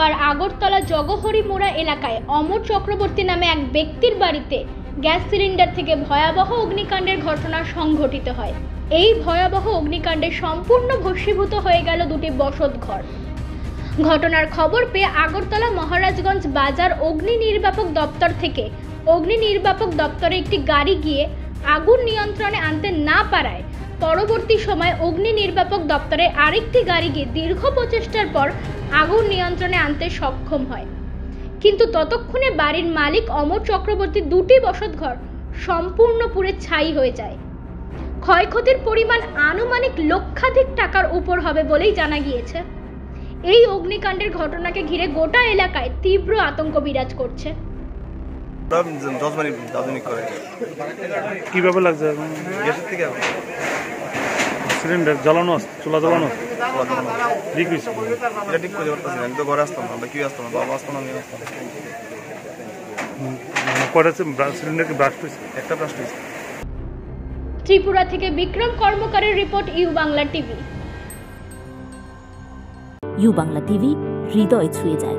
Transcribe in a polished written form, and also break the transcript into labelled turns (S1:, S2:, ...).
S1: বুধবার আগরতলা জগহরিমোড়া এলাকায় অমর চক্রবর্তী নামে এক ব্যক্তির বাড়িতে গ্যাস সিলিন্ডার থেকে ভয়াবহ অগ্নিকাণ্ডের ঘটনা সংঘটিত হয়। এই ভয়াবহ অগ্নিকাণ্ডে সম্পূর্ণ ভস্মীভূত হয়ে গেল দুটি বসতঘর। ঘটনার খবর পেয়ে আগরতলা মহারাজগঞ্জ বাজার অগ্নি নির্বাপক দপ্তর থেকে অগ্নি নির্বাপক দপ্তরে একটি গাড়ি গিয়ে আগুন নিয়ন্ত্রণে আনতে না পারায় পরবর্তী সময় অগ্নি নির্বাপক দপ্তরের আরেকটি গাড়ি গিয়ে দীর্ঘ প্রচেষ্টার পর আগুন নিয়ন্ত্রণে আনতে সক্ষম হয়। কিন্তু ততক্ষণে বাড়ির মালিক অমর চক্রবর্তীর দুটি বসতঘর সম্পূর্ণ পুড়ে ছাই হয়ে যায়। ক্ষয়ক্ষতির পরিমাণ আনুমানিক লক্ষাধিক টাকার উপর হবে বলেই জানা গিয়েছে। এই অগ্নিকাণ্ডের ঘটনাকে ঘিরে গোটা এলাকায় তীব্র আতঙ্ক বিরাজ করছে।
S2: কিভাবে লাগছে? সিলিন্ডার জ্বালানো, চুলা জ্বালানো ঠিক হয়েছে।
S3: ঠিক করে পারতেছি না, আমি তো ঘরে আসতাম না, আমরা কি আসতাম না, বাবা আসতাম না, আমি আসতাম।
S2: কয়টা সিলিন্ডার কি ব্রাস্ট হয়েছে?
S3: একটা ব্রাস্ট হয়েছে।
S1: ত্রিপুরা থেকে বিক্রম কর্মকারের report, U Bangla TV.
S4: U Bangla TV হৃদয় ছুঁয়ে যায়।